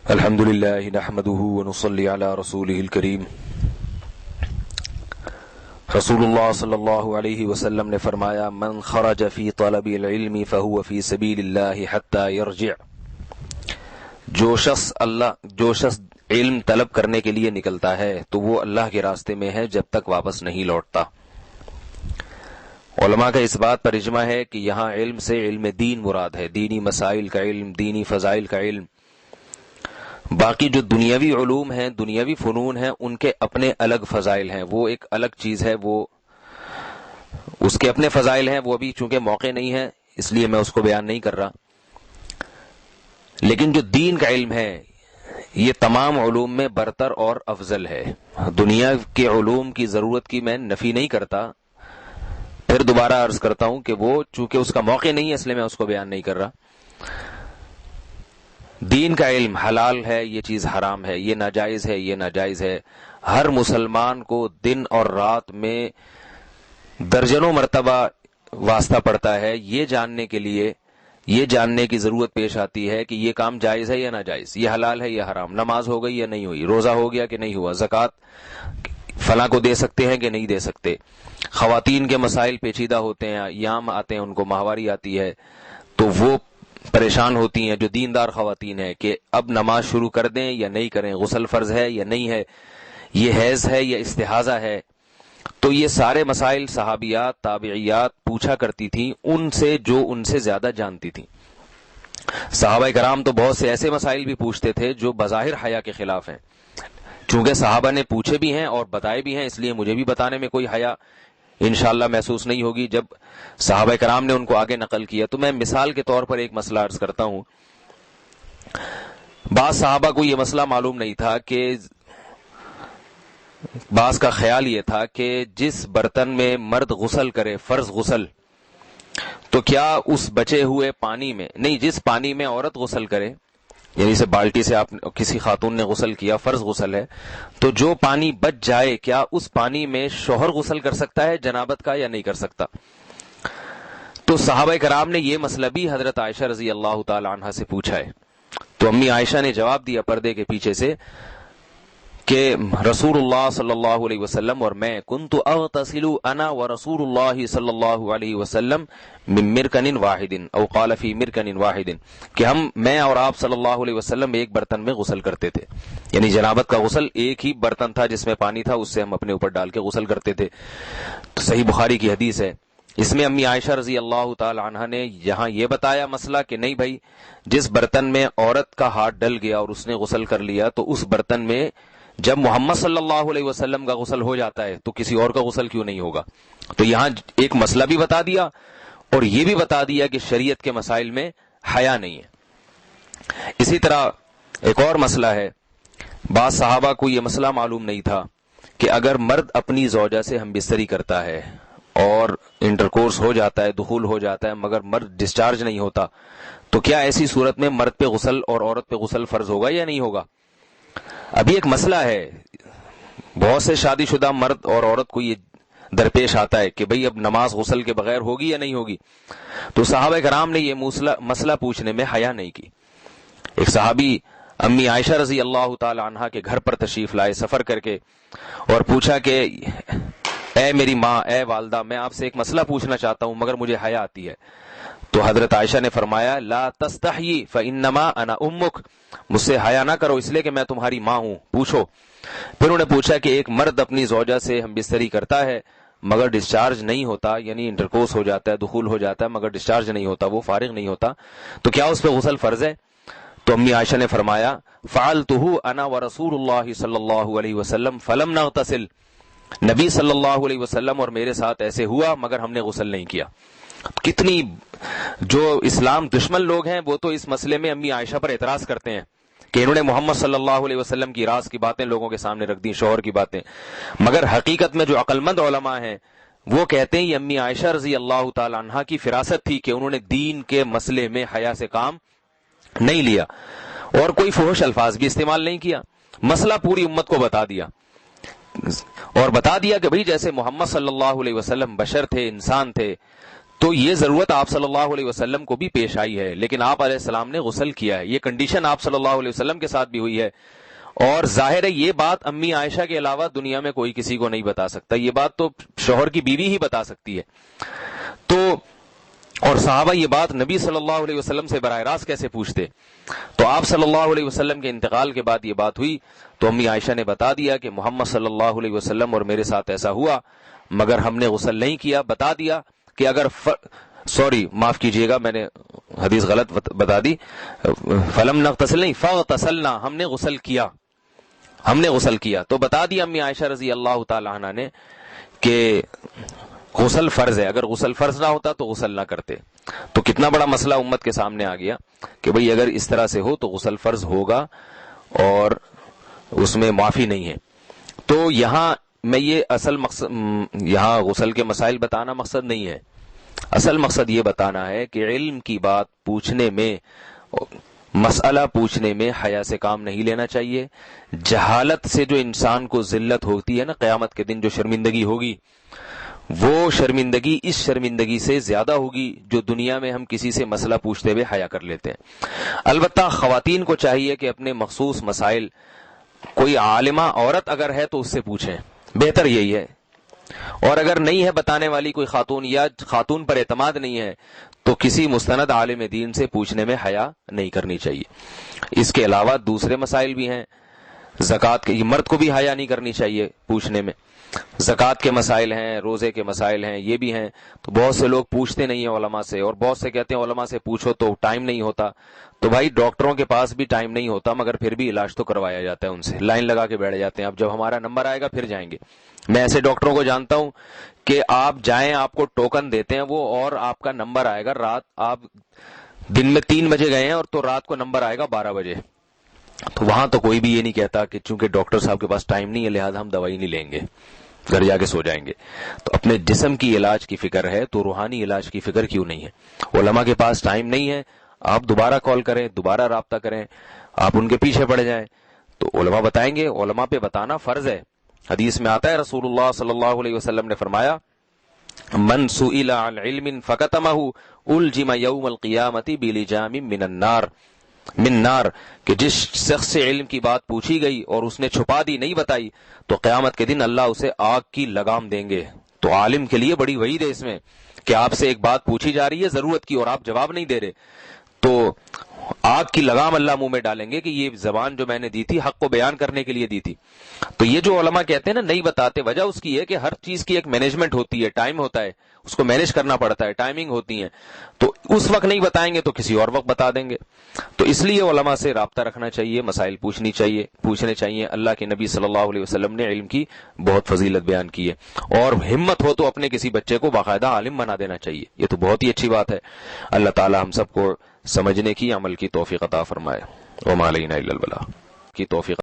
الحمد لله نحمده ونصلي على رسوله الكريم۔ رسول اللہ صلی اللہ علیہ وسلم نے فرمایا، من خرج فی طلب العلم فهو فی سبیل اللہ حتی یرجع۔ جو شخص علم طلب کرنے کے لیے نکلتا ہے تو وہ اللہ کے راستے میں ہے جب تک واپس نہیں لوٹتا۔ علماء کا اس بات پر اجماع ہے کہ یہاں علم سے علم دین مراد ہے، دینی مسائل کا علم، دینی فضائل کا علم۔ باقی جو دنیاوی علوم ہیں، دنیاوی فنون ہیں، ان کے اپنے الگ فضائل ہیں، وہ ایک الگ چیز ہے، وہ اس کے اپنے فضائل ہیں، وہ ابھی چونکہ موقع نہیں ہے اس لیے میں اس کو بیان نہیں کر رہا۔ لیکن جو دین کا علم ہے یہ تمام علوم میں برتر اور افضل ہے۔ دنیا کے علوم کی ضرورت کی میں نفی نہیں کرتا، پھر دوبارہ عرض کرتا ہوں کہ وہ چونکہ اس کا موقع نہیں ہے اس لیے میں اس کو بیان نہیں کر رہا۔ دین کا علم حلال ہے، یہ چیز حرام ہے، یہ ناجائز ہے، یہ ناجائز ہے۔ ہر مسلمان کو دن اور رات میں درجنوں مرتبہ واسطہ پڑتا ہے یہ جاننے کے لیے، یہ جاننے کی ضرورت پیش آتی ہے کہ یہ کام جائز ہے یا ناجائز، یہ حلال ہے یا حرام، نماز ہو گئی یا نہیں ہوئی، روزہ ہو گیا کہ نہیں ہوا، زکوٰۃ فلاں کو دے سکتے ہیں کہ نہیں دے سکتے۔ خواتین کے مسائل پیچیدہ ہوتے ہیں، ایام آتے ہیں، ان کو ماہواری آتی ہے تو وہ پریشان ہوتی ہیں جو دیندار خواتین ہیں کہ اب نماز شروع کر دیں یا نہیں کریں، غسل فرض ہے یا نہیں ہے، یہ حیض ہے یا استحاضہ ہے۔ تو یہ سارے مسائل صحابیات تابعیات پوچھا کرتی تھیں ان سے جو ان سے زیادہ جانتی تھیں۔ صحابہ کرام تو بہت سے ایسے مسائل بھی پوچھتے تھے جو بظاہر حیا کے خلاف ہیں، چونکہ صحابہ نے پوچھے بھی ہیں اور بتائے بھی ہیں، اس لیے مجھے بھی بتانے میں کوئی حیا انشاءاللہ محسوس نہیں ہوگی جب صحابہ کرام نے ان کو آگے نقل کیا۔ تو میں مثال کے طور پر ایک مسئلہ عرض کرتا ہوں۔ بعض صحابہ کو یہ مسئلہ معلوم نہیں تھا کہ بعض کا خیال یہ تھا کہ جس برتن میں مرد غسل کرے فرض غسل، تو کیا اس بچے ہوئے پانی میں نہیں، جس پانی میں عورت غسل کرے، یعنی اسے بالٹی سے آپ کسی خاتون نے غسل کیا، فرض غسل ہے، تو جو پانی بچ جائے کیا اس پانی میں شوہر غسل کر سکتا ہے جنابت کا یا نہیں کر سکتا؟ تو صحابہ کرام نے یہ مسئلہ بھی حضرت عائشہ رضی اللہ تعالی عنہا سے پوچھا ہے۔ تو امی عائشہ نے جواب دیا پردے کے پیچھے سے کہ رسول اللہ صلی اللہ علیہ وسلم اور میں کنت اغتسل انا ورسول اللہ صلی اللہ علیہ وسلم من مرکن واحد او قال فی مرکن واحد، کہ میں اور آپ صلی اللہ علیہ وسلم ایک برتن میں غسل کرتے تھے، یعنی جنابت کا غسل ایک ہی برتن تھا جس میں پانی تھا، اس سے ہم اپنے اوپر ڈال کے غسل کرتے تھے۔ تو صحیح بخاری کی حدیث ہے۔ اس میں امی عائشہ رضی اللہ تعالی عنہا نے یہاں یہ بتایا مسئلہ کہ نہیں بھائی، جس برتن میں عورت کا ہاتھ ڈل گیا اور اس نے غسل کر لیا تو اس برتن میں جب محمد صلی اللہ علیہ وسلم کا غسل ہو جاتا ہے تو کسی اور کا غسل کیوں نہیں ہوگا؟ تو یہاں ایک مسئلہ بھی بتا دیا اور یہ بھی بتا دیا کہ شریعت کے مسائل میں حیا نہیں ہے۔ اسی طرح ایک اور مسئلہ ہے، بعض صحابہ کو یہ مسئلہ معلوم نہیں تھا کہ اگر مرد اپنی زوجہ سے ہم بستری کرتا ہے اور انٹرکورس ہو جاتا ہے، دخول ہو جاتا ہے، مگر مرد ڈسچارج نہیں ہوتا، تو کیا ایسی صورت میں مرد پہ غسل اور عورت پہ غسل فرض ہوگا یا نہیں ہوگا؟ ابھی ایک مسئلہ ہے، بہت سے شادی شدہ مرد اور عورت کو یہ درپیش آتا ہے کہ بھئی اب نماز غسل کے بغیر ہوگی یا نہیں ہوگی۔ تو صحابہ کرام نے یہ مسئلہ پوچھنے میں حیا نہیں کی۔ ایک صحابی امی عائشہ رضی اللہ تعالی عنہا کے گھر پر تشریف لائے سفر کر کے اور پوچھا کہ اے میری ماں، اے والدہ، میں آپ سے ایک مسئلہ پوچھنا چاہتا ہوں مگر مجھے حیا آتی ہے۔ تو حضرت عائشہ نے فرمایا لا تستحیی فانما انا امک، مجھ سے حیا نہ کرو اس لیے کہ میں تمہاری ماں ہوں، پوچھو۔ پھر انہوں نے پوچھا کہ ایک مرد اپنی زوجہ سے ہم بستری کرتا ہے مگر ڈسچارج نہیں ہوتا، یعنی انٹرکورس ہو جاتا ہے، دخول ہو جاتا ہے مگر ڈسچارج نہیں ہوتا، وہ فارغ نہیں ہوتا، تو کیا اس پہ غسل فرض ہے؟ تو امی عائشہ نے فرمایا فعلتہ انا ورسول اللہ صلی اللہ علیہ وسلم فلم نغتسل، نبی صلی اللہ علیہ وسلم اور میرے ساتھ ایسے ہوا مگر ہم نے غسل نہیں کیا۔ کتنی جو اسلام دشمن لوگ ہیں وہ تو اس مسئلے میں امی عائشہ پر اعتراض کرتے ہیں کہ انہوں نے محمد صلی اللہ علیہ وسلم کی راز کی باتیں لوگوں کے سامنے رکھ دی، شوہر کی باتیں، مگر حقیقت میں جو عقل مند علماء ہیں وہ کہتے ہیں یہ امی عائشہ رضی اللہ تعالی عنہا کی فراست تھی کہ انہوں نے دین کے مسئلے میں حیا سے کام نہیں لیا اور کوئی فحش الفاظ بھی استعمال نہیں کیا، مسئلہ پوری امت کو بتا دیا اور بتا دیا کہ بھئی جیسے محمد صلی اللہ علیہ وسلم بشر تھے، انسان تھے، تو یہ ضرورت آپ صلی اللہ علیہ وسلم کو بھی پیش آئی ہے، لیکن آپ علیہ السلام نے غسل کیا ہے. یہ کنڈیشن آپ صلی اللہ علیہ وسلم کے ساتھ بھی ہوئی ہے، اور ظاہر ہے یہ بات امی عائشہ کے علاوہ دنیا میں کوئی کسی کو نہیں بتا سکتا. یہ بات تو شوہر کی بیوی ہی بتا سکتی ہے. تو اور صحابہ یہ بات نبی صلی اللہ علیہ وسلم سے براہ راست کیسے پوچھتے؟ تو آپ صلی اللہ علیہ وسلم کے انتقال کے بعد یہ بات ہوئی تو امی عائشہ نے بتا دیا کہ محمد صلی اللہ علیہ وسلم اور میرے ساتھ ایسا ہوا، مگر ہم نے غسل نہیں کیا. بتا دیا کہ اگر سوری معاف کیجئے گا، میں نے حدیث غلط بتا دی. فلم نغتسل نہیں، فاغتسلنا، ہم نے غسل کیا، ہم نے غسل کیا. تو بتا دیا امی عائشہ رضی اللہ تعالی عنہ نے کہ غسل فرض ہے، اگر غسل فرض نہ ہوتا تو غسل نہ کرتے. تو کتنا بڑا مسئلہ امت کے سامنے آ گیا کہ بھئی اگر اس طرح سے ہو تو غسل فرض ہوگا اور اس میں معافی نہیں ہے. تو یہاں میں یہ اصل مقصد، یہاں غسل کے مسائل بتانا مقصد نہیں ہے. اصل مقصد یہ بتانا ہے کہ علم کی بات پوچھنے میں، مسئلہ پوچھنے میں حیا سے کام نہیں لینا چاہیے. جہالت سے جو انسان کو ذلت ہوتی ہے نا، قیامت کے دن جو شرمندگی ہوگی، وہ شرمندگی اس شرمندگی سے زیادہ ہوگی جو دنیا میں ہم کسی سے مسئلہ پوچھتے ہوئے حیا کر لیتے ہیں. البتہ خواتین کو چاہیے کہ اپنے مخصوص مسائل کوئی عالمہ عورت اگر ہے تو اس سے پوچھیں، بہتر یہی ہے. اور اگر نہیں ہے بتانے والی کوئی خاتون، یا خاتون پر اعتماد نہیں ہے، تو کسی مستند عالم دین سے پوچھنے میں حیا نہیں کرنی چاہیے. اس کے علاوہ دوسرے مسائل بھی ہیں. زکوٰۃ کے، مرد کو بھی حیا نہیں کرنی چاہیے پوچھنے میں. زکوٰۃ کے مسائل ہیں، روزے کے مسائل ہیں، یہ بھی ہیں. تو بہت سے لوگ پوچھتے نہیں ہیں علماء سے، اور بہت سے کہتے ہیں علماء سے پوچھو تو ٹائم نہیں ہوتا. تو بھائی ڈاکٹروں کے پاس بھی ٹائم نہیں ہوتا، مگر پھر بھی علاج تو کروایا جاتا ہے ان سے، لائن لگا کے بیٹھ جاتے ہیں. اب جب ہمارا نمبر آئے گا پھر جائیں گے. میں ایسے ڈاکٹروں کو جانتا ہوں کہ آپ جائیں، آپ کو ٹوکن دیتے ہیں وہ، اور آپ کا نمبر آئے گا رات، آپ دن میں 3 بجے گئے ہیں اور تو رات کو نمبر آئے گا 12 بجے. تو وہاں تو کوئی بھی یہ نہیں کہتا کہ چونکہ ڈاکٹر صاحب کے پاس ٹائم نہیں ہے لہذا ہم دوائی نہیں لیں گے، گھر جا کے سو جائیں گے. تو اپنے جسم کی علاج کی فکر ہے تو روحانی علاج کی فکر کیوں نہیں ہے؟ علماء کے پاس ٹائم نہیں ہے، آپ دوبارہ کال کریں، دوبارہ رابطہ کریں، آپ ان کے پیچھے پڑ جائیں تو علماء بتائیں گے. علماء پہ بتانا فرض ہے. حدیث میں آتا ہے رسول اللہ صلی اللہ علیہ وسلم نے فرمایا، من سئل عن علم فکتمہ الجم یوم القیامۃ بلجام من نار، کہ جس شخص سے علم کی بات پوچھی گئی اور اس نے چھپا دی، نہیں بتائی، تو قیامت کے دن اللہ اسے آگ کی لگام دیں گے. تو عالم کے لیے بڑی وعید ہے اس میں کہ آپ سے ایک بات پوچھی جا رہی ہے ضرورت کی اور آپ جواب نہیں دے رہے، تو آگ کی لگام اللہ منہ میں ڈالیں گے کہ یہ زبان جو میں نے دی تھی حق کو بیان کرنے کے لیے دی تھی. تو یہ جو علماء کہتے ہیں نا نہیں بتاتے، وجہ اس کی ہے کہ ہر چیز کی ایک مینجمنٹ ہوتی ہے، ٹائم ہوتا ہے، اس کو مینج کرنا پڑتا ہے، ٹائمنگ ہوتی ہے. تو اس وقت نہیں بتائیں گے تو کسی اور وقت بتا دیں گے. تو اس لیے علماء سے رابطہ رکھنا چاہیے، مسائل پوچھنے چاہیے. اللہ کے نبی صلی اللہ علیہ وسلم نے علم کی بہت فضیلت بیان کی ہے، اور ہمت ہو تو اپنے کسی بچے کو باقاعدہ عالم بنا دینا چاہیے. یہ تو بہت ہی اچھی بات ہے. اللہ تعالی ہم سب کو سمجھنے کی، عمل کی توفیق عطا فرمائے. وما علینا الا البلاغ کی توفیق